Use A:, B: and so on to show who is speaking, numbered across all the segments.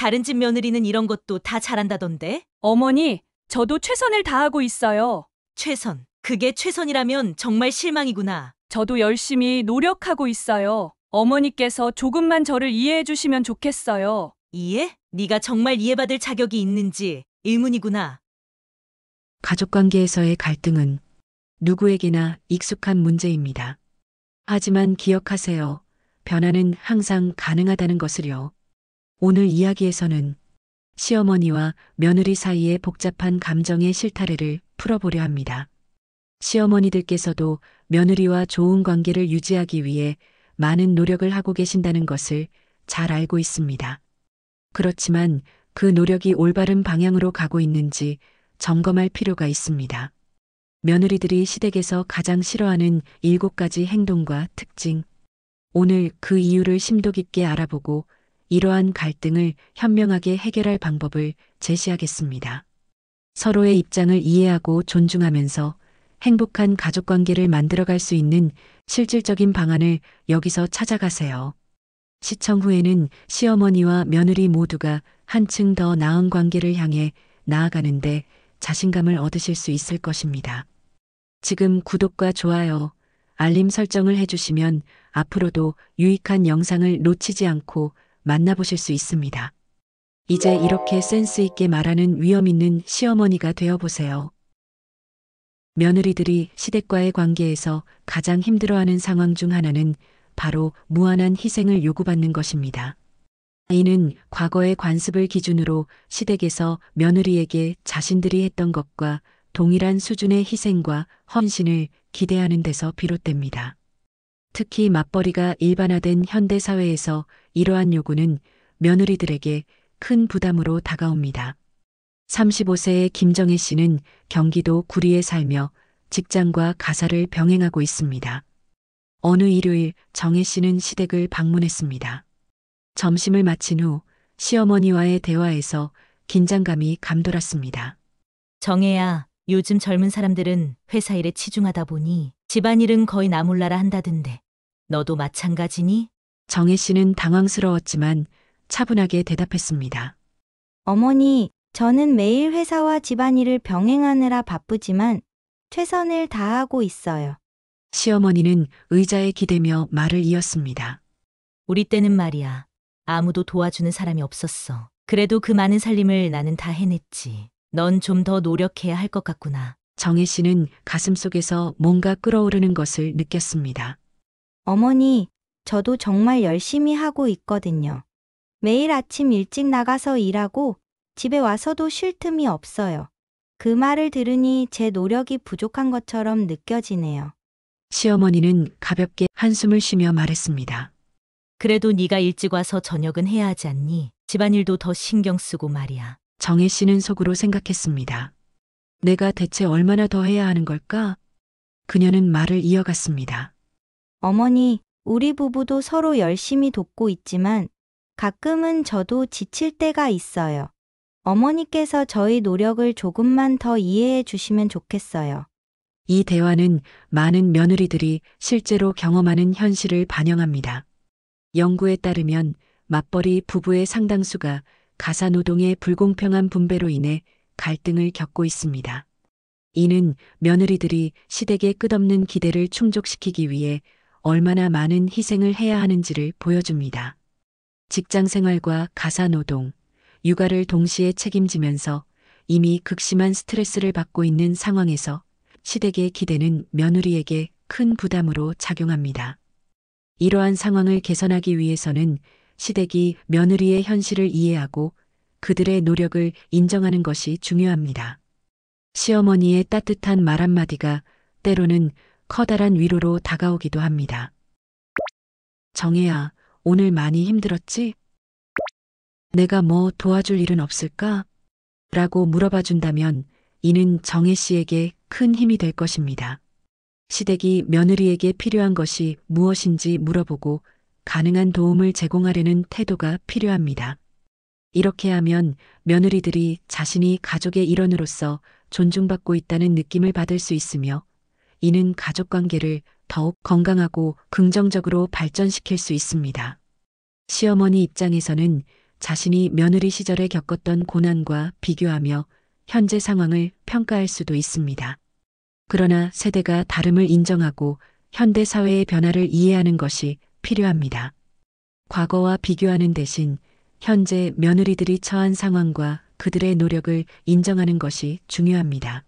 A: 다른 집 며느리는 이런 것도 다 잘한다던데?
B: 어머니, 저도 최선을 다하고 있어요.
A: 최선. 그게 최선이라면 정말 실망이구나.
B: 저도 열심히 노력하고 있어요. 어머니께서 조금만 저를 이해해 주시면 좋겠어요.
A: 이해? 네가 정말 이해받을 자격이 있는지 의문이구나.
C: 가족관계에서의 갈등은 누구에게나 익숙한 문제입니다. 하지만 기억하세요. 변화는 항상 가능하다는 것을요. 오늘 이야기에서는 시어머니와 며느리 사이의 복잡한 감정의 실타래를 풀어보려 합니다. 시어머니들께서도 며느리와 좋은 관계를 유지하기 위해 많은 노력을 하고 계신다는 것을 잘 알고 있습니다. 그렇지만 그 노력이 올바른 방향으로 가고 있는지 점검할 필요가 있습니다. 며느리들이 시댁에서 가장 싫어하는 7가지 행동과 특징. 오늘 그 이유를 심도 깊게 알아보고 이러한 갈등을 현명하게 해결할 방법을 제시하겠습니다. 서로의 입장을 이해하고 존중하면서 행복한 가족관계를 만들어갈 수 있는 실질적인 방안을 여기서 찾아가세요. 시청 후에는 시어머니와 며느리 모두가 한층 더 나은 관계를 향해 나아가는데 자신감을 얻으실 수 있을 것입니다. 지금 구독과 좋아요, 알림 설정을 해주시면 앞으로도 유익한 영상을 놓치지 않고 만나보실 수 있습니다. 이제 이렇게 센스 있게 말하는 위험 있는 시어머니가 되어보세요. 며느리들이 시댁과의 관계에서 가장 힘들어하는 상황 중 하나는 바로 무한한 희생을 요구받는 것입니다. 이는 과거의 관습을 기준으로 시댁에서 며느리에게 자신들이 했던 것과 동일한 수준의 희생과 헌신을 기대하는 데서 비롯됩니다. 특히 맞벌이가 일반화된 현대사회에서 이러한 요구는 며느리들에게 큰 부담으로 다가옵니다. 35세의 김정혜 씨는 경기도 구리에 살며 직장과 가사를 병행하고 있습니다. 어느 일요일 정혜 씨는 시댁을 방문했습니다. 점심을 마친 후 시어머니와의 대화에서 긴장감이 감돌았습니다.
A: 정혜야, 요즘 젊은 사람들은 회사 일에 치중하다 보니 집안일은 거의 나 몰라라 한다던데. 너도 마찬가지니?
C: 정혜 씨는 당황스러웠지만 차분하게 대답했습니다.
D: 어머니, 저는 매일 회사와 집안일을 병행하느라 바쁘지만 최선을 다하고 있어요.
C: 시어머니는 의자에 기대며 말을 이었습니다.
A: 우리 때는 말이야. 아무도 도와주는 사람이 없었어. 그래도 그 많은 살림을 나는 다 해냈지. 넌 좀 더 노력해야 할 것 같구나.
C: 정혜 씨는 가슴속에서 뭔가 끓어오르는 것을 느꼈습니다.
D: 어머니, 저도 정말 열심히 하고 있거든요. 매일 아침 일찍 나가서 일하고 집에 와서도 쉴 틈이 없어요. 그 말을 들으니 제 노력이 부족한 것처럼 느껴지네요.
C: 시어머니는 가볍게 한숨을 쉬며 말했습니다.
A: 그래도 네가 일찍 와서 저녁은 해야 하지 않니? 집안일도 더 신경 쓰고 말이야.
C: 정혜 씨는 속으로 생각했습니다. 내가 대체 얼마나 더 해야 하는 걸까? 그녀는 말을 이어갔습니다.
D: 어머니, 우리 부부도 서로 열심히 돕고 있지만 가끔은 저도 지칠 때가 있어요. 어머니께서 저희 노력을 조금만 더 이해해 주시면 좋겠어요.
C: 이 대화는 많은 며느리들이 실제로 경험하는 현실을 반영합니다. 연구에 따르면 맞벌이 부부의 상당수가 가사노동의 불공평한 분배로 인해 갈등을 겪고 있습니다. 이는 며느리들이 시댁의 끝없는 기대를 충족시키기 위해 얼마나 많은 희생을 해야 하는지를 보여줍니다. 직장 생활과 가사노동, 육아를 동시에 책임지면서 이미 극심한 스트레스를 받고 있는 상황에서 시댁의 기대는 며느리에게 큰 부담으로 작용합니다. 이러한 상황을 개선하기 위해서는 시댁이 며느리의 현실을 이해하고 그들의 노력을 인정하는 것이 중요합니다. 시어머니의 따뜻한 말 한마디가 때로는 커다란 위로로 다가오기도 합니다. 정혜야, 오늘 많이 힘들었지? 내가 뭐 도와줄 일은 없을까? 라고 물어봐 준다면 이는 정혜 씨에게 큰 힘이 될 것입니다. 시댁이 며느리에게 필요한 것이 무엇인지 물어보고 가능한 도움을 제공하려는 태도가 필요합니다. 이렇게 하면 며느리들이 자신이 가족의 일원으로서 존중받고 있다는 느낌을 받을 수 있으며 이는 가족관계를 더욱 건강하고 긍정적으로 발전시킬 수 있습니다. 시어머니 입장에서는 자신이 며느리 시절에 겪었던 고난과 비교하며 현재 상황을 평가할 수도 있습니다. 그러나 세대가 다름을 인정하고 현대 사회의 변화를 이해하는 것이 필요합니다. 과거와 비교하는 대신 현재 며느리들이 처한 상황과 그들의 노력을 인정하는 것이 중요합니다.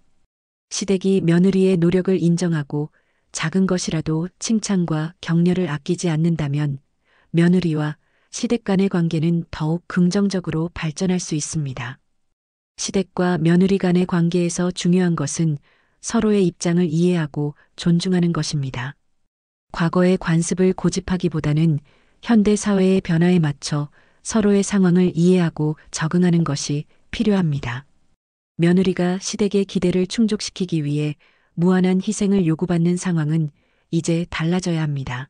C: 시댁이 며느리의 노력을 인정하고 작은 것이라도 칭찬과 격려를 아끼지 않는다면 며느리와 시댁 간의 관계는 더욱 긍정적으로 발전할 수 있습니다. 시댁과 며느리 간의 관계에서 중요한 것은 서로의 입장을 이해하고 존중하는 것입니다. 과거의 관습을 고집하기보다는 현대 사회의 변화에 맞춰 서로의 상황을 이해하고 적응하는 것이 필요합니다. 며느리가 시댁의 기대를 충족시키기 위해 무한한 희생을 요구받는 상황은 이제 달라져야 합니다.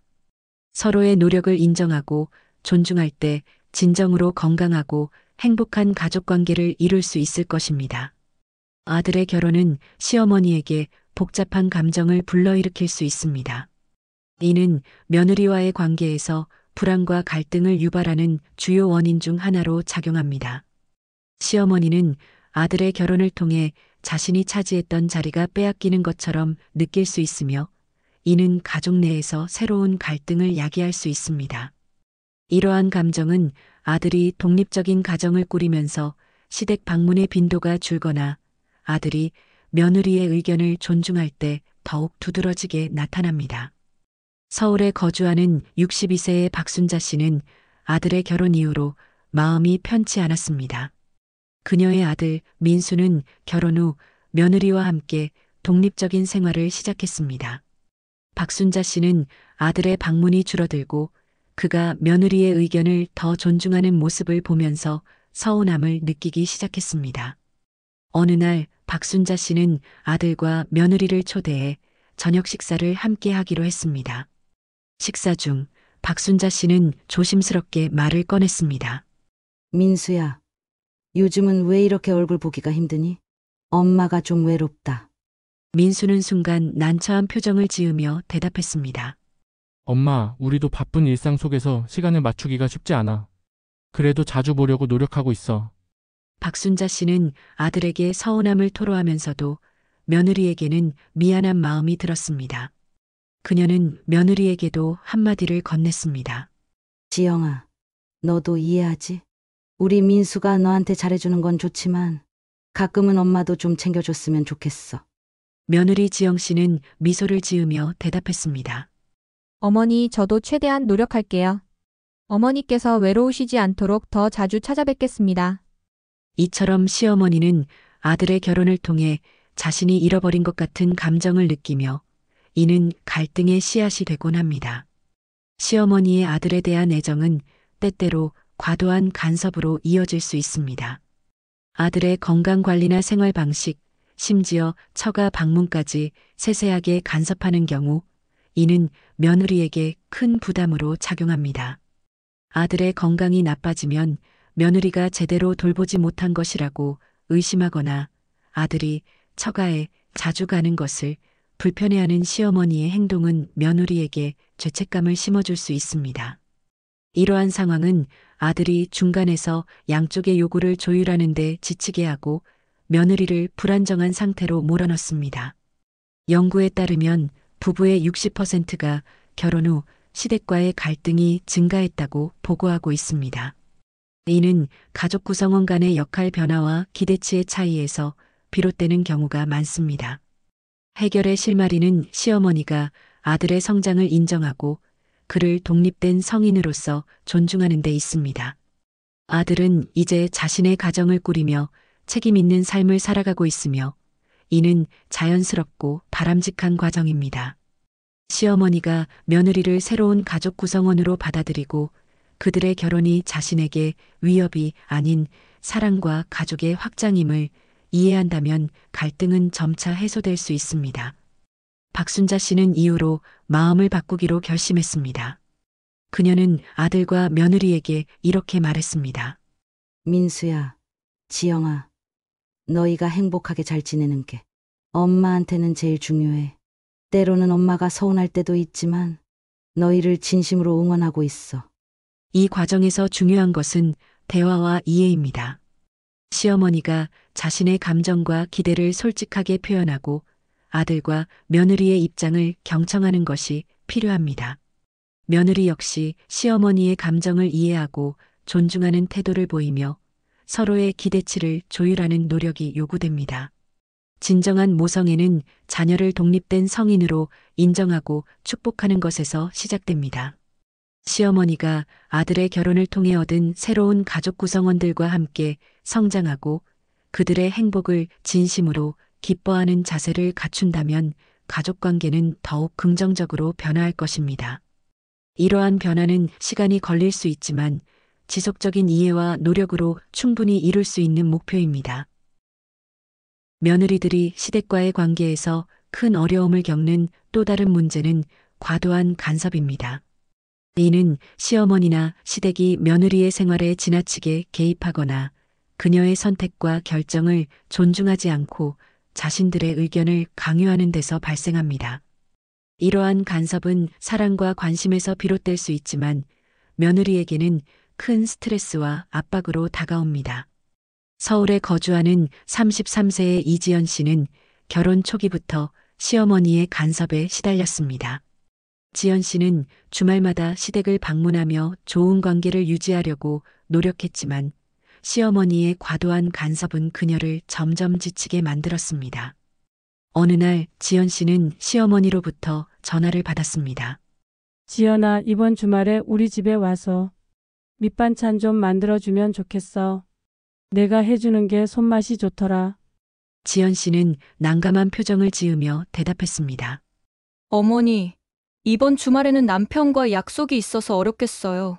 C: 서로의 노력을 인정하고 존중할 때 진정으로 건강하고 행복한 가족 관계를 이룰 수 있을 것입니다. 아들의 결혼은 시어머니에게 복잡한 감정을 불러일으킬 수 있습니다. 이는 며느리와의 관계에서 불안과 갈등을 유발하는 주요 원인 중 하나로 작용합니다. 시어머니는 아들의 결혼을 통해 자신이 차지했던 자리가 빼앗기는 것처럼 느낄 수 있으며 이는 가족 내에서 새로운 갈등을 야기할 수 있습니다. 이러한 감정은 아들이 독립적인 가정을 꾸리면서 시댁 방문의 빈도가 줄거나 아들이 며느리의 의견을 존중할 때 더욱 두드러지게 나타납니다. 서울에 거주하는 62세의 박순자 씨는 아들의 결혼 이후로 마음이 편치 않았습니다. 그녀의 아들 민수는 결혼 후 며느리와 함께 독립적인 생활을 시작했습니다. 박순자 씨는 아들의 방문이 줄어들고 그가 며느리의 의견을 더 존중하는 모습을 보면서 서운함을 느끼기 시작했습니다. 어느 날 박순자 씨는 아들과 며느리를 초대해 저녁 식사를 함께 하기로 했습니다. 식사 중 박순자 씨는 조심스럽게 말을 꺼냈습니다.
E: 민수야, 요즘은 왜 이렇게 얼굴 보기가 힘드니? 엄마가 좀 외롭다.
C: 민수는 순간 난처한 표정을 지으며 대답했습니다.
F: 엄마, 우리도 바쁜 일상 속에서 시간을 맞추기가 쉽지 않아. 그래도 자주 보려고 노력하고 있어.
C: 박순자 씨는 아들에게 서운함을 토로하면서도 며느리에게는 미안한 마음이 들었습니다. 그녀는 며느리에게도 한마디를 건넸습니다.
E: 지영아, 너도 이해하지? 우리 민수가 너한테 잘해주는 건 좋지만 가끔은 엄마도 좀 챙겨줬으면 좋겠어.
C: 며느리 지영 씨는 미소를 지으며 대답했습니다.
G: 어머니, 저도 최대한 노력할게요. 어머니께서 외로우시지 않도록 더 자주 찾아뵙겠습니다.
C: 이처럼 시어머니는 아들의 결혼을 통해 자신이 잃어버린 것 같은 감정을 느끼며 이는 갈등의 씨앗이 되곤 합니다. 시어머니의 아들에 대한 애정은 때때로 과도한 간섭으로 이어질 수 있습니다. 아들의 건강관리나 생활 방식, 심지어 처가 방문까지 세세하게 간섭하는 경우 이는 며느리에게 큰 부담으로 작용합니다. 아들의 건강이 나빠지면 며느리가 제대로 돌보지 못한 것이라고 의심하거나 아들이 처가에 자주 가는 것을 불편해하는 시어머니의 행동은 며느리에게 죄책감을 심어줄 수 있습니다. 이러한 상황은 아들이 중간에서 양쪽의 요구를 조율하는 데 지치게 하고 며느리를 불안정한 상태로 몰아넣습니다. 연구에 따르면 부부의 60%가 결혼 후 시댁과의 갈등이 증가했다고 보고하고 있습니다. 이는 가족 구성원 간의 역할 변화와 기대치의 차이에서 비롯되는 경우가 많습니다. 해결의 실마리는 시어머니가 아들의 성장을 인정하고 그를 독립된 성인으로서 존중하는 데 있습니다. 아들은 이제 자신의 가정을 꾸리며 책임 있는 삶을 살아가고 있으며 이는 자연스럽고 바람직한 과정입니다. 시어머니가 며느리를 새로운 가족 구성원으로 받아들이고 그들의 결혼이 자신에게 위협이 아닌 사랑과 가족의 확장임을 이해한다면 갈등은 점차 해소될 수 있습니다. 박순자 씨는 이후로 마음을 바꾸기로 결심했습니다. 그녀는 아들과 며느리에게 이렇게 말했습니다.
E: 민수야, 지영아, 너희가 행복하게 잘 지내는 게 엄마한테는 제일 중요해. 때로는 엄마가 서운할 때도 있지만 너희를 진심으로 응원하고 있어.
C: 이 과정에서 중요한 것은 대화와 이해입니다. 시어머니가 자신의 감정과 기대를 솔직하게 표현하고 아들과 며느리의 입장을 경청하는 것이 필요합니다. 며느리 역시 시어머니의 감정을 이해하고 존중하는 태도를 보이며 서로의 기대치를 조율하는 노력이 요구됩니다. 진정한 모성애는 자녀를 독립된 성인으로 인정하고 축복하는 것에서 시작됩니다. 시어머니가 아들의 결혼을 통해 얻은 새로운 가족 구성원들과 함께 성장하고 그들의 행복을 진심으로 기뻐하는 자세를 갖춘다면 가족 관계는 더욱 긍정적으로 변화할 것입니다. 이러한 변화는 시간이 걸릴 수 있지만 지속적인 이해와 노력으로 충분히 이룰 수 있는 목표입니다. 며느리들이 시댁과의 관계에서 큰 어려움을 겪는 또 다른 문제는 과도한 간섭입니다. 이는 시어머니나 시댁이 며느리의 생활에 지나치게 개입하거나 그녀의 선택과 결정을 존중하지 않고 자신들의 의견을 강요하는 데서 발생합니다. 이러한 간섭은 사랑과 관심에서 비롯될 수 있지만 며느리에게는 큰 스트레스와 압박으로 다가옵니다. 서울에 거주하는 33세의 이지연 씨는 결혼 초기부터 시어머니의 간섭에 시달렸습니다. 지연 씨는 주말마다 시댁을 방문하며 좋은 관계를 유지하려고 노력했지만 시어머니의 과도한 간섭은 그녀를 점점 지치게 만들었습니다. 어느 날 지연 씨는 시어머니로부터 전화를 받았습니다.
H: 지연아, 이번 주말에 우리 집에 와서 밑반찬 좀 만들어주면 좋겠어. 내가 해주는 게 손맛이 좋더라.
C: 지연 씨는 난감한 표정을 지으며 대답했습니다.
B: 어머니, 이번 주말에는 남편과 약속이 있어서 어렵겠어요.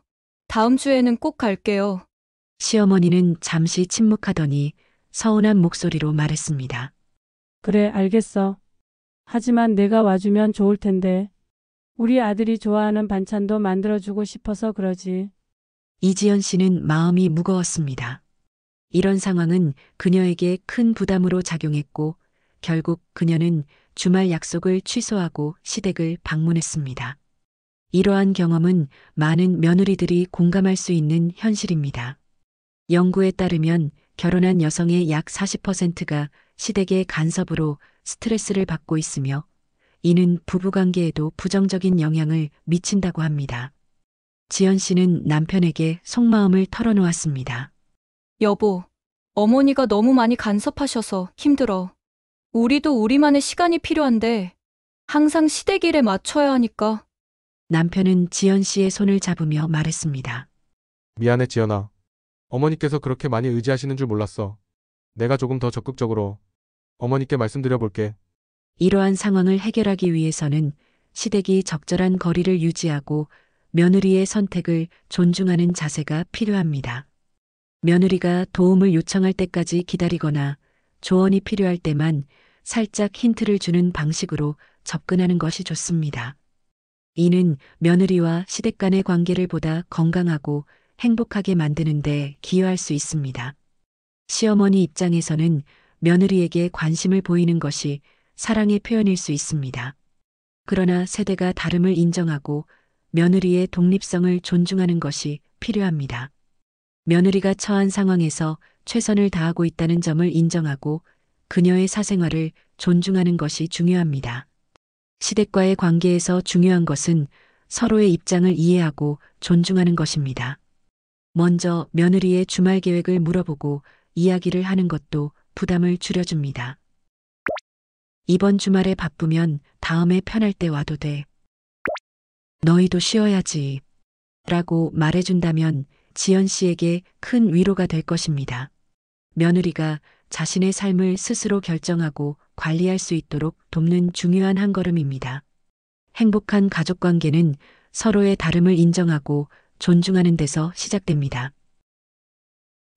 B: 다음 주에는 꼭 갈게요.
C: 시어머니는 잠시 침묵하더니 서운한 목소리로 말했습니다.
H: 그래, 알겠어. 하지만 내가 와주면 좋을 텐데. 우리 아들이 좋아하는 반찬도 만들어주고 싶어서 그러지.
C: 이지연 씨는 마음이 무거웠습니다. 이런 상황은 그녀에게 큰 부담으로 작용했고 결국 그녀는 주말 약속을 취소하고 시댁을 방문했습니다. 이러한 경험은 많은 며느리들이 공감할 수 있는 현실입니다. 연구에 따르면 결혼한 여성의 약 40%가 시댁의 간섭으로 스트레스를 받고 있으며 이는 부부관계에도 부정적인 영향을 미친다고 합니다. 지연 씨는 남편에게 속마음을 털어놓았습니다.
B: 여보, 어머니가 너무 많이 간섭하셔서 힘들어. 우리도 우리만의 시간이 필요한데 항상 시댁 일에 맞춰야 하니까.
C: 남편은 지연 씨의 손을 잡으며 말했습니다.
I: 미안해, 지연아. 어머니께서 그렇게 많이 의지하시는 줄 몰랐어. 내가 조금 더 적극적으로 어머니께 말씀드려볼게.
C: 이러한 상황을 해결하기 위해서는 시댁이 적절한 거리를 유지하고 며느리의 선택을 존중하는 자세가 필요합니다. 며느리가 도움을 요청할 때까지 기다리거나 조언이 필요할 때만 살짝 힌트를 주는 방식으로 접근하는 것이 좋습니다. 이는 며느리와 시댁 간의 관계를 보다 건강하고 행복하게 만드는데 기여할 수 있습니다. 시어머니 입장에서는 며느리에게 관심을 보이는 것이 사랑의 표현일 수 있습니다. 그러나 세대가 다름을 인정하고 며느리의 독립성을 존중하는 것이 필요합니다. 며느리가 처한 상황에서 최선을 다하고 있다는 점을 인정하고 그녀의 사생활을 존중하는 것이 중요합니다. 시댁과의 관계에서 중요한 것은 서로의 입장을 이해하고 존중하는 것입니다. 먼저 며느리의 주말 계획을 물어보고 이야기를 하는 것도 부담을 줄여줍니다. 이번 주말에 바쁘면 다음에 편할 때 와도 돼. 너희도 쉬어야지. 라고 말해준다면 지연 씨에게 큰 위로가 될 것입니다. 며느리가 자신의 삶을 스스로 결정하고 관리할 수 있도록 돕는 중요한 한 걸음입니다. 행복한 가족 관계는 서로의 다름을 인정하고 존중하는 데서 시작됩니다.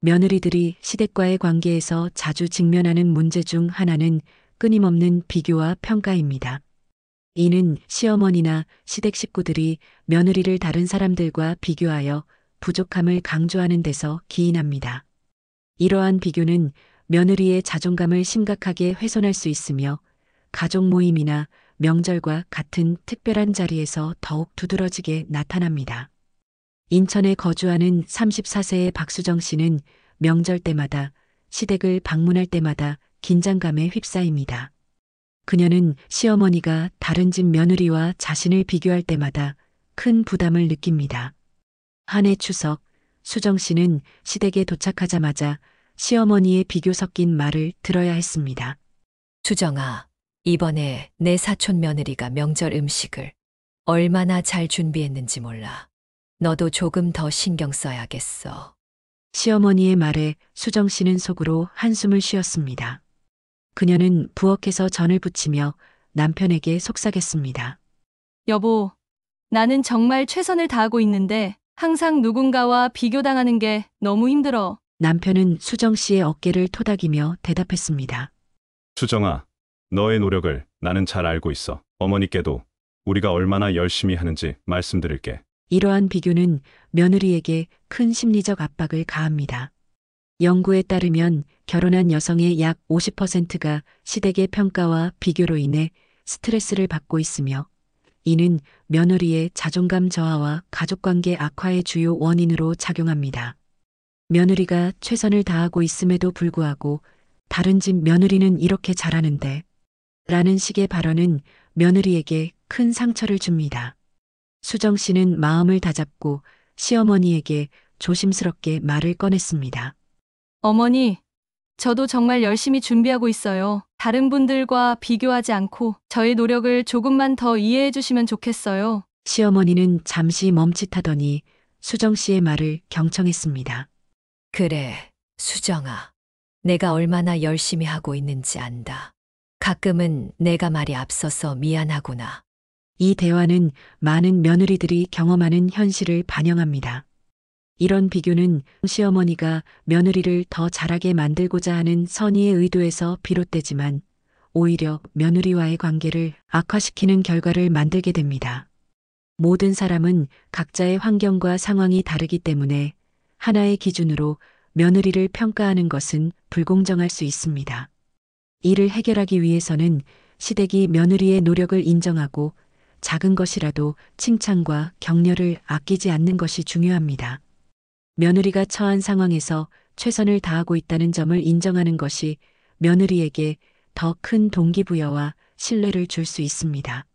C: 며느리들이 시댁과의 관계에서 자주 직면하는 문제 중 하나는 끊임없는 비교와 평가입니다. 이는 시어머니나 시댁 식구들이 며느리를 다른 사람들과 비교하여 부족함을 강조하는 데서 기인합니다. 이러한 비교는 며느리의 자존감을 심각하게 훼손할 수 있으며 가족 모임이나 명절과 같은 특별한 자리에서 더욱 두드러지게 나타납니다. 인천에 거주하는 34세의 박수정 씨는 명절 때마다 시댁을 방문할 때마다 긴장감에 휩싸입니다. 그녀는 시어머니가 다른 집 며느리와 자신을 비교할 때마다 큰 부담을 느낍니다. 한 해 추석, 수정 씨는 시댁에 도착하자마자 시어머니의 비교 섞인 말을 들어야 했습니다.
J: 수정아, 이번에 내 사촌 며느리가 명절 음식을 얼마나 잘 준비했는지 몰라. 너도 조금 더 신경 써야겠어.
C: 시어머니의 말에 수정 씨는 속으로 한숨을 쉬었습니다. 그녀는 부엌에서 전을 부치며 남편에게 속삭였습니다.
B: 여보, 나는 정말 최선을 다하고 있는데 항상 누군가와 비교당하는 게 너무 힘들어.
C: 남편은 수정 씨의 어깨를 토닥이며 대답했습니다.
K: 수정아, 너의 노력을 나는 잘 알고 있어. 어머니께도 우리가 얼마나 열심히 하는지 말씀드릴게.
C: 이러한 비교는 며느리에게 큰 심리적 압박을 가합니다. 연구에 따르면 결혼한 여성의 약 50%가 시댁의 평가와 비교로 인해 스트레스를 받고 있으며 이는 며느리의 자존감 저하와 가족관계 악화의 주요 원인으로 작용합니다. 며느리가 최선을 다하고 있음에도 불구하고 다른 집 며느리는 이렇게 잘하는데 라는 식의 발언은 며느리에게 큰 상처를 줍니다. 수정 씨는 마음을 다잡고 시어머니에게 조심스럽게 말을 꺼냈습니다.
B: 어머니, 저도 정말 열심히 준비하고 있어요. 다른 분들과 비교하지 않고 저의 노력을 조금만 더 이해해 주시면 좋겠어요.
C: 시어머니는 잠시 멈칫하더니 수정 씨의 말을 경청했습니다.
J: 그래, 수정아. 내가 얼마나 열심히 하고 있는지 안다. 가끔은 내가 말이 앞서서 미안하구나.
C: 이 대화는 많은 며느리들이 경험하는 현실을 반영합니다. 이런 비교는 시어머니가 며느리를 더 잘하게 만들고자 하는 선의의 의도에서 비롯되지만 오히려 며느리와의 관계를 악화시키는 결과를 만들게 됩니다. 모든 사람은 각자의 환경과 상황이 다르기 때문에 하나의 기준으로 며느리를 평가하는 것은 불공정할 수 있습니다. 이를 해결하기 위해서는 시댁이 며느리의 노력을 인정하고 작은 것이라도 칭찬과 격려를 아끼지 않는 것이 중요합니다. 며느리가 처한 상황에서 최선을 다하고 있다는 점을 인정하는 것이 며느리에게 더 큰 동기부여와 신뢰를 줄 수 있습니다.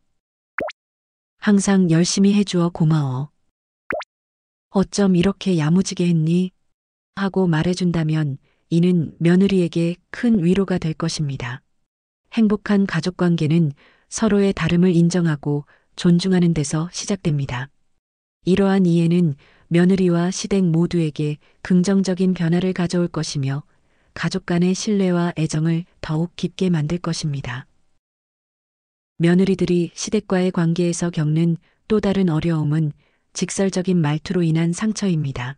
C: 항상 열심히 해주어 고마워. 어쩜 이렇게 야무지게 했니? 하고 말해준다면 이는 며느리에게 큰 위로가 될 것입니다. 행복한 가족관계는 서로의 다름을 인정하고 존중하는 데서 시작됩니다. 이러한 이해는 며느리와 시댁 모두에게 긍정적인 변화를 가져올 것이며 가족 간의 신뢰와 애정을 더욱 깊게 만들 것입니다. 며느리들이 시댁과의 관계에서 겪는 또 다른 어려움은 직설적인 말투로 인한 상처입니다.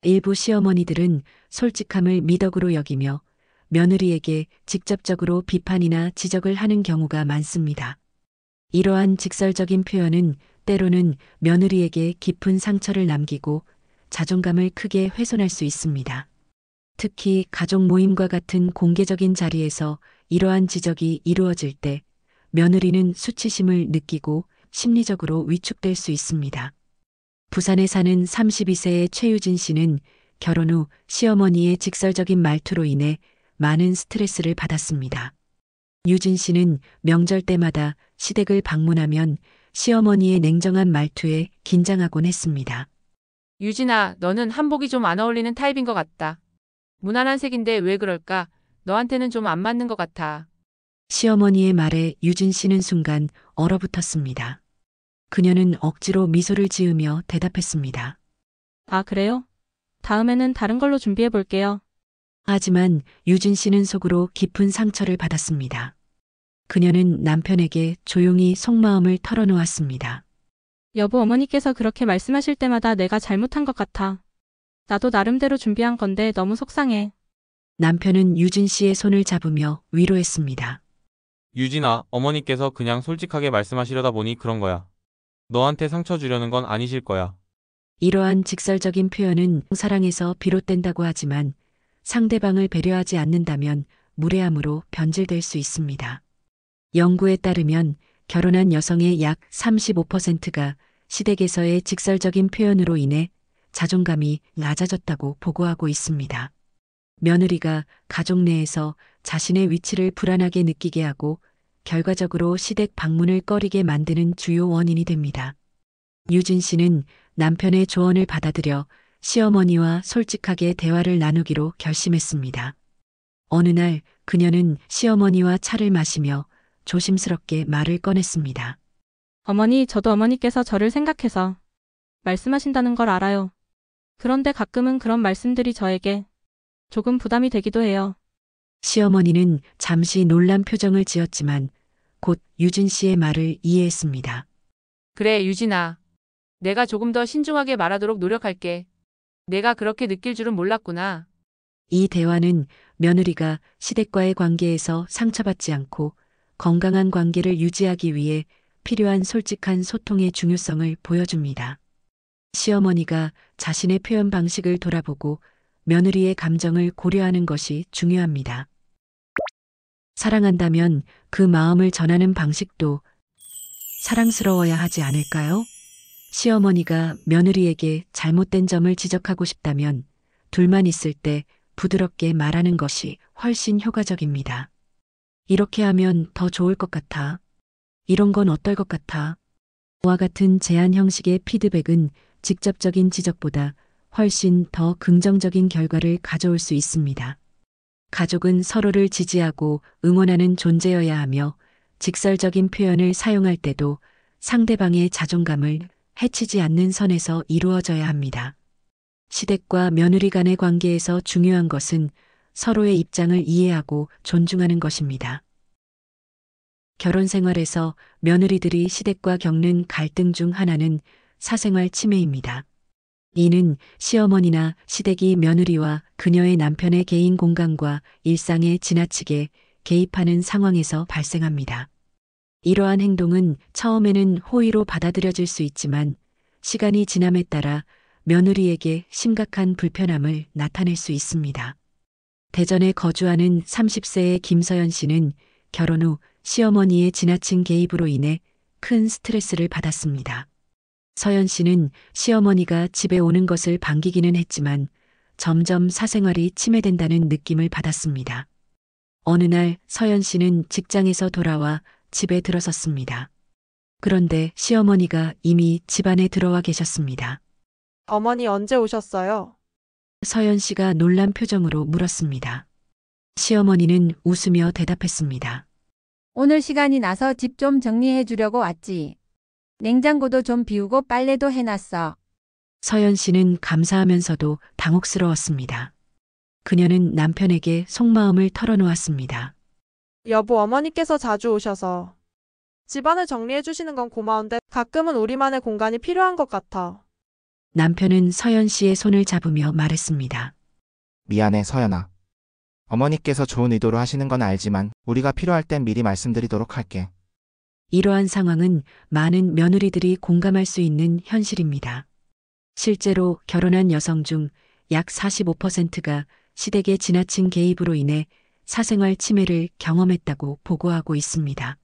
C: 일부 시어머니들은 솔직함을 미덕으로 여기며 며느리에게 직접적으로 비판이나 지적을 하는 경우가 많습니다. 이러한 직설적인 표현은 때로는 며느리에게 깊은 상처를 남기고 자존감을 크게 훼손할 수 있습니다. 특히 가족 모임과 같은 공개적인 자리에서 이러한 지적이 이루어질 때 며느리는 수치심을 느끼고 심리적으로 위축될 수 있습니다. 부산에 사는 32세의 최유진 씨는 결혼 후 시어머니의 직설적인 말투로 인해 많은 스트레스를 받았습니다. 유진 씨는 명절 때마다 시댁을 방문하면 시어머니의 냉정한 말투에 긴장하곤 했습니다.
L: 유진아, 너는 한복이 좀 안 어울리는 타입인 것 같다. 무난한 색인데 왜 그럴까? 너한테는 좀 안 맞는 것 같아.
C: 시어머니의 말에 유진 씨는 순간 얼어붙었습니다. 그녀는 억지로 미소를 지으며 대답했습니다.
G: 아, 그래요? 다음에는 다른 걸로 준비해 볼게요.
C: 하지만 유진 씨는 속으로 깊은 상처를 받았습니다. 그녀는 남편에게 조용히 속마음을 털어놓았습니다.
G: 여보, 어머니께서 그렇게 말씀하실 때마다 내가 잘못한 것 같아. 나도 나름대로 준비한 건데 너무 속상해.
C: 남편은 유진 씨의 손을 잡으며 위로했습니다.
M: 유진아, 어머니께서 그냥 솔직하게 말씀하시려다 보니 그런 거야. 너한테 상처 주려는 건 아니실 거야.
C: 이러한 직설적인 표현은 사랑에서 비롯된다고 하지만 상대방을 배려하지 않는다면 무례함으로 변질될 수 있습니다. 연구에 따르면 결혼한 여성의 약 35%가 시댁에서의 직설적인 표현으로 인해 자존감이 낮아졌다고 보고하고 있습니다. 며느리가 가족 내에서 자신의 위치를 불안하게 느끼게 하고 결과적으로 시댁 방문을 꺼리게 만드는 주요 원인이 됩니다. 유진 씨는 남편의 조언을 받아들여 시어머니와 솔직하게 대화를 나누기로 결심했습니다. 어느 날 그녀는 시어머니와 차를 마시며 조심스럽게 말을 꺼냈습니다.
G: 어머니, 저도 어머니께서 저를 생각해서 말씀하신다는 걸 알아요. 그런데 가끔은 그런 말씀들이 저에게 조금 부담이 되기도 해요.
C: 시어머니는 잠시 놀란 표정을 지었지만 곧 유진 씨의 말을 이해했습니다.
L: 그래, 유진아. 내가 조금 더 신중하게 말하도록 노력할게. 내가 그렇게 느낄 줄은 몰랐구나.
C: 이 대화는 며느리가 시댁과의 관계에서 상처받지 않고 건강한 관계를 유지하기 위해 필요한 솔직한 소통의 중요성을 보여줍니다. 시어머니가 자신의 표현 방식을 돌아보고 며느리의 감정을 고려하는 것이 중요합니다. 사랑한다면 그 마음을 전하는 방식도 사랑스러워야 하지 않을까요? 시어머니가 며느리에게 잘못된 점을 지적하고 싶다면 둘만 있을 때 부드럽게 말하는 것이 훨씬 효과적입니다. 이렇게 하면 더 좋을 것 같아. 이런 건 어떨 것 같아. 와 같은 제안 형식의 피드백은 직접적인 지적보다 훨씬 더 긍정적인 결과를 가져올 수 있습니다. 가족은 서로를 지지하고 응원하는 존재여야 하며 직설적인 표현을 사용할 때도 상대방의 자존감을 해치지 않는 선에서 이루어져야 합니다. 시댁과 며느리 간의 관계에서 중요한 것은 서로의 입장을 이해하고 존중하는 것입니다. 결혼 생활에서 며느리들이 시댁과 겪는 갈등 중 하나는 사생활 침해입니다. 이는 시어머니나 시댁이 며느리와 그녀의 남편의 개인 공간과 일상에 지나치게 개입하는 상황에서 발생합니다. 이러한 행동은 처음에는 호의로 받아들여질 수 있지만 시간이 지남에 따라 며느리에게 심각한 불편함을 나타낼 수 있습니다. 대전에 거주하는 30세의 김서연 씨는 결혼 후 시어머니의 지나친 개입으로 인해 큰 스트레스를 받았습니다. 서연 씨는 시어머니가 집에 오는 것을 반기기는 했지만 점점 사생활이 침해된다는 느낌을 받았습니다. 어느 날 서연 씨는 직장에서 돌아와 집에 들어섰습니다. 그런데 시어머니가 이미 집 안에 들어와 계셨습니다.
N: 어머니 언제 오셨어요?
C: 서연 씨가 놀란 표정으로 물었습니다. 시어머니는 웃으며 대답했습니다.
O: 오늘 시간이 나서 집 좀 정리해 주려고 왔지. 냉장고도 좀 비우고 빨래도 해놨어.
C: 서연 씨는 감사하면서도 당혹스러웠습니다. 그녀는 남편에게 속마음을 털어놓았습니다.
N: 여보, 어머니께서 자주 오셔서 집안을 정리해 주시는 건 고마운데 가끔은 우리만의 공간이 필요한 것 같아.
C: 남편은 서연 씨의 손을 잡으며 말했습니다.
P: 미안해, 서연아. 어머니께서 좋은 의도로 하시는 건 알지만 우리가 필요할 땐 미리 말씀드리도록 할게.
C: 이러한 상황은 많은 며느리들이 공감할 수 있는 현실입니다. 실제로 결혼한 여성 중 약 45%가 시댁의 지나친 개입으로 인해 사생활 침해를 경험했다고 보고하고 있습니다.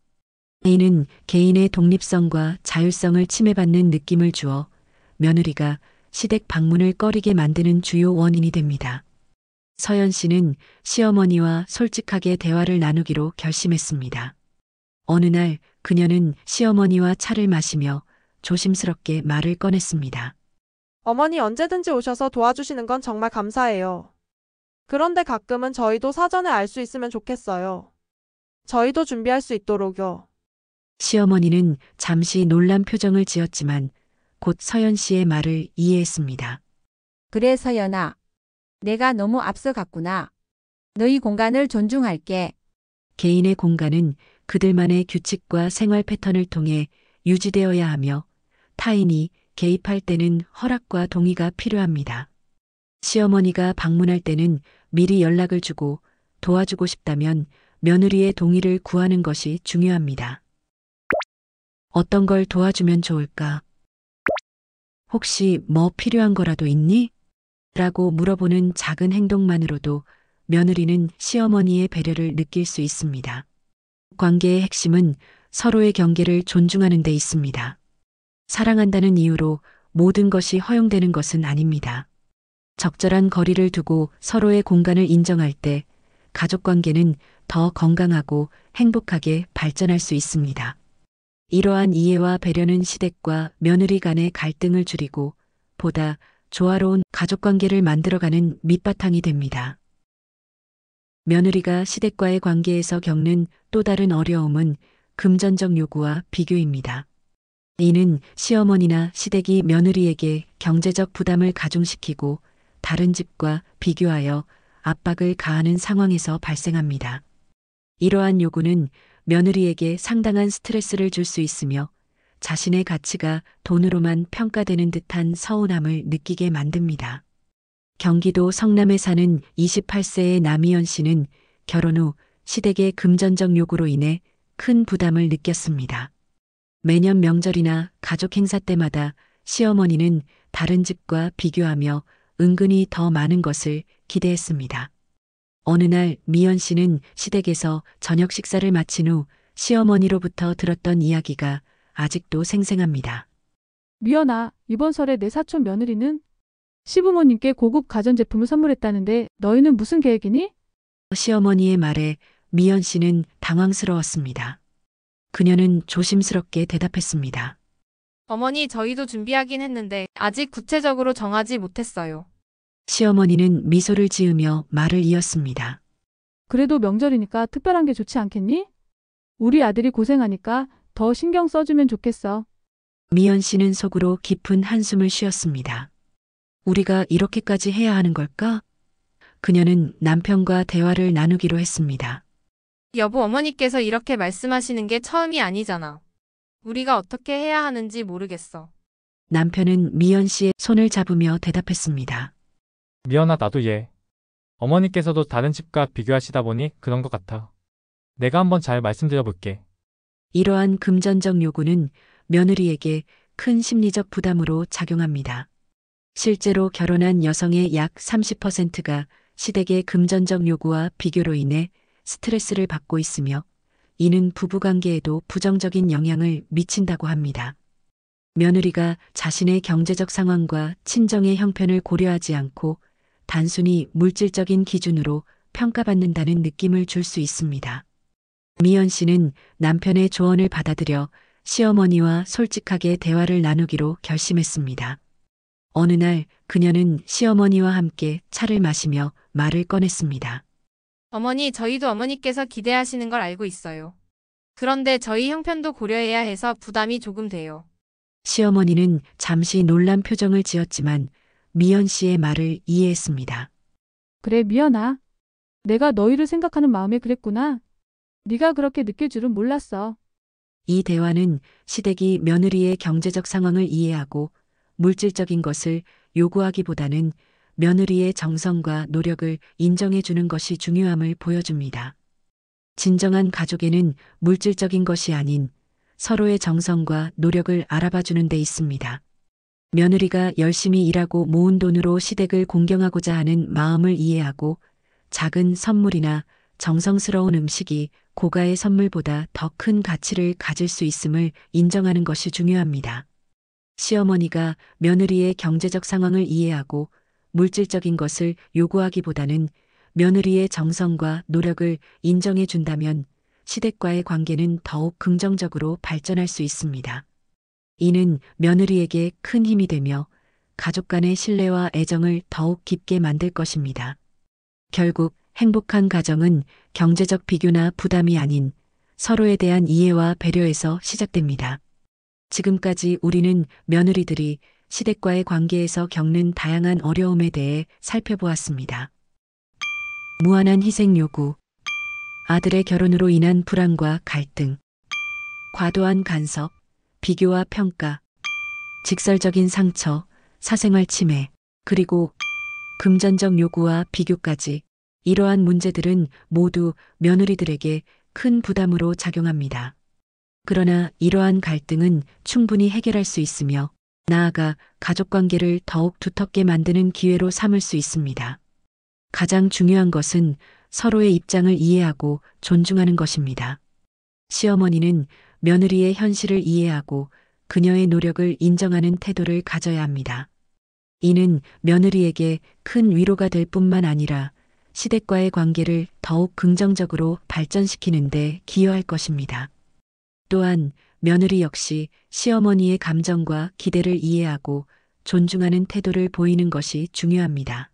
C: 이는 개인의 독립성과 자율성을 침해받는 느낌을 주어 며느리가 시댁 방문을 꺼리게 만드는 주요 원인이 됩니다. 서연 씨는 시어머니와 솔직하게 대화를 나누기로 결심했습니다. 어느 날 그녀는 시어머니와 차를 마시며 조심스럽게 말을 꺼냈습니다.
N: 어머니 언제든지 오셔서 도와주시는 건 정말 감사해요. 그런데 가끔은 저희도 사전에 알 수 있으면 좋겠어요. 저희도 준비할 수 있도록요.
C: 시어머니는 잠시 놀란 표정을 지었지만 곧 서연 씨의 말을 이해했습니다.
O: 그래, 서연아. 내가 너무 앞서갔구나. 너희 공간을 존중할게.
C: 개인의 공간은 그들만의 규칙과 생활 패턴을 통해 유지되어야 하며 타인이 개입할 때는 허락과 동의가 필요합니다. 시어머니가 방문할 때는 미리 연락을 주고 도와주고 싶다면 며느리의 동의를 구하는 것이 중요합니다. 어떤 걸 도와주면 좋을까? 혹시 뭐 필요한 거라도 있니? 라고 물어보는 작은 행동만으로도 며느리는 시어머니의 배려를 느낄 수 있습니다. 관계의 핵심은 서로의 경계를 존중하는 데 있습니다. 사랑한다는 이유로 모든 것이 허용되는 것은 아닙니다. 적절한 거리를 두고 서로의 공간을 인정할 때 가족 관계는 더 건강하고 행복하게 발전할 수 있습니다. 이러한 이해와 배려는 시댁과 며느리 간의 갈등을 줄이고 보다 조화로운 가족 관계를 만들어가는 밑바탕이 됩니다. 며느리가 시댁과의 관계에서 겪는 또 다른 어려움은 금전적 요구와 비교입니다. 이는 시어머니나 시댁이 며느리에게 경제적 부담을 가중시키고 다른 집과 비교하여 압박을 가하는 상황에서 발생합니다. 이러한 요구는 며느리에게 상당한 스트레스를 줄 수 있으며 자신의 가치가 돈으로만 평가되는 듯한 서운함을 느끼게 만듭니다. 경기도 성남에 사는 28세의 남희연 씨는 결혼 후 시댁의 금전적 요구로 인해 큰 부담을 느꼈습니다. 매년 명절이나 가족 행사 때마다 시어머니는 다른 집과 비교하며 은근히 더 많은 것을 기대했습니다. 어느 날 미연 씨는 시댁에서 저녁 식사를 마친 후 시어머니로부터 들었던 이야기가 아직도 생생합니다.
H: 미연아, 이번 설에 내 사촌 며느리는 시부모님께 고급 가전제품을 선물했다는데 너희는 무슨 계획이니?
C: 시어머니의 말에 미연 씨는 당황스러웠습니다. 그녀는 조심스럽게 대답했습니다.
Q: 어머니, 저희도 준비하긴 했는데 아직 구체적으로 정하지 못했어요.
C: 시어머니는 미소를 지으며 말을 이었습니다.
H: 그래도 명절이니까 특별한 게 좋지 않겠니? 우리 아들이 고생하니까 더 신경 써주면 좋겠어.
C: 미연 씨는 속으로 깊은 한숨을 쉬었습니다. 우리가 이렇게까지 해야 하는 걸까? 그녀는 남편과 대화를 나누기로 했습니다.
Q: 여보, 어머니께서 이렇게 말씀하시는 게 처음이 아니잖아. 우리가 어떻게 해야 하는지 모르겠어.
C: 남편은 미연 씨의 손을 잡으며 대답했습니다.
R: 미연아, 나도 얘. 어머니께서도 다른 집과 비교하시다 보니 그런 것 같아. 내가 한번 잘 말씀드려볼게.
C: 이러한 금전적 요구는 며느리에게 큰 심리적 부담으로 작용합니다. 실제로 결혼한 여성의 약 30%가 시댁의 금전적 요구와 비교로 인해 스트레스를 받고 있으며 이는 부부관계에도 부정적인 영향을 미친다고 합니다. 며느리가 자신의 경제적 상황과 친정의 형편을 고려하지 않고 단순히 물질적인 기준으로 평가받는다는 느낌을 줄 수 있습니다. 미연 씨는 남편의 조언을 받아들여 시어머니와 솔직하게 대화를 나누기로 결심했습니다. 어느 날 그녀는 시어머니와 함께 차를 마시며 말을 꺼냈습니다.
Q: 어머니, 저희도 어머니께서 기대하시는 걸 알고 있어요. 그런데 저희 형편도 고려해야 해서 부담이 조금 돼요.
C: 시어머니는 잠시 놀란 표정을 지었지만 미연 씨의 말을 이해했습니다.
H: 그래, 미연아. 내가 너희를 생각하는 마음에 그랬구나. 네가 그렇게 느낄 줄은 몰랐어.
C: 이 대화는 시댁이 며느리의 경제적 상황을 이해하고 물질적인 것을 요구하기보다는 며느리의 정성과 노력을 인정해 주는 것이 중요함을 보여줍니다. 진정한 가족에는 물질적인 것이 아닌 서로의 정성과 노력을 알아봐 주는 데 있습니다. 며느리가 열심히 일하고 모은 돈으로 시댁을 공경하고자 하는 마음을 이해하고 작은 선물이나 정성스러운 음식이 고가의 선물보다 더 큰 가치를 가질 수 있음을 인정하는 것이 중요합니다. 시어머니가 며느리의 경제적 상황을 이해하고 물질적인 것을 요구하기보다는 며느리의 정성과 노력을 인정해 준다면 시댁과의 관계는 더욱 긍정적으로 발전할 수 있습니다. 이는 며느리에게 큰 힘이 되며 가족 간의 신뢰와 애정을 더욱 깊게 만들 것입니다. 결국 행복한 가정은 경제적 비교나 부담이 아닌 서로에 대한 이해와 배려에서 시작됩니다. 지금까지 우리는 며느리들이 시댁과의 관계에서 겪는 다양한 어려움에 대해 살펴보았습니다. 무한한 희생 요구, 아들의 결혼으로 인한 불안과 갈등, 과도한 간섭, 비교와 평가, 직설적인 상처, 사생활 침해, 그리고 금전적 요구와 비교까지 이러한 문제들은 모두 며느리들에게 큰 부담으로 작용합니다. 그러나 이러한 갈등은 충분히 해결할 수 있으며 나아가 가족관계를 더욱 두텁게 만드는 기회로 삼을 수 있습니다. 가장 중요한 것은 서로의 입장을 이해하고 존중하는 것입니다. 시어머니는 며느리의 현실을 이해하고 그녀의 노력을 인정하는 태도를 가져야 합니다. 이는 며느리에게 큰 위로가 될 뿐만 아니라 시댁과의 관계를 더욱 긍정적으로 발전시키는 데 기여할 것입니다. 또한 며느리 역시 시어머니의 감정과 기대를 이해하고 존중하는 태도를 보이는 것이 중요합니다.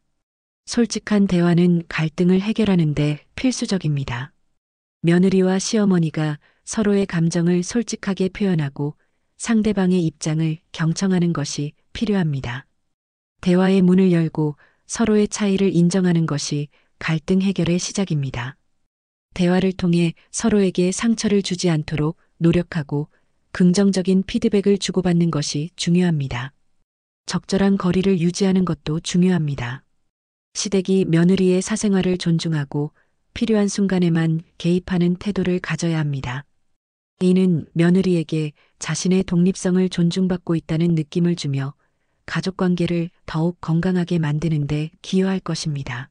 C: 솔직한 대화는 갈등을 해결하는 데 필수적입니다. 며느리와 시어머니가 서로의 감정을 솔직하게 표현하고 상대방의 입장을 경청하는 것이 필요합니다. 대화의 문을 열고 서로의 차이를 인정하는 것이 갈등 해결의 시작입니다. 대화를 통해 서로에게 상처를 주지 않도록 노력하고 긍정적인 피드백을 주고받는 것이 중요합니다. 적절한 거리를 유지하는 것도 중요합니다. 시댁이 며느리의 사생활을 존중하고 필요한 순간에만 개입하는 태도를 가져야 합니다. 이는 며느리에게 자신의 독립성을 존중받고 있다는 느낌을 주며 가족관계를 더욱 건강하게 만드는 데 기여할 것입니다.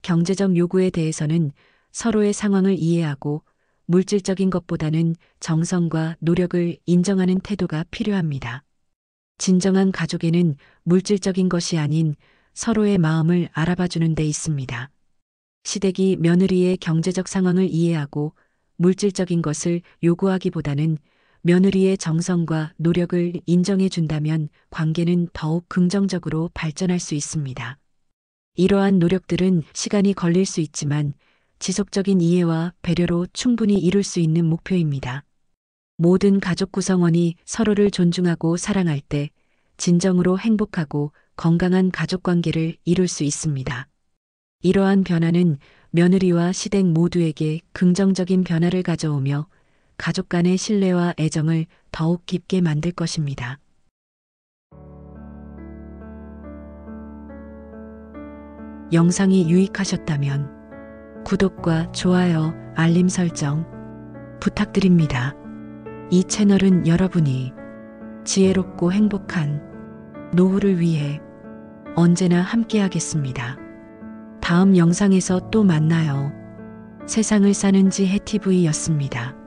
C: 경제적 요구에 대해서는 서로의 상황을 이해하고 물질적인 것보다는 정성과 노력을 인정하는 태도가 필요합니다. 진정한 가족에는 물질적인 것이 아닌 서로의 마음을 알아봐주는 데 있습니다. 시댁이 며느리의 경제적 상황을 이해하고 물질적인 것을 요구하기보다는 며느리의 정성과 노력을 인정해 준다면 관계는 더욱 긍정적으로 발전할 수 있습니다. 이러한 노력들은 시간이 걸릴 수 있지만 지속적인 이해와 배려로 충분히 이룰 수 있는 목표입니다. 모든 가족 구성원이 서로를 존중하고 사랑할 때 진정으로 행복하고 건강한 가족 관계를 이룰 수 있습니다. 이러한 변화는 며느리와 시댁 모두에게 긍정적인 변화를 가져오며 가족 간의 신뢰와 애정을 더욱 깊게 만들 것입니다. 영상이 유익하셨다면 구독과 좋아요, 알림 설정 부탁드립니다. 이 채널은 여러분이 지혜롭고 행복한 노후를 위해 언제나 함께하겠습니다. 다음 영상에서 또 만나요. 세상을 사는 지혜TV였습니다.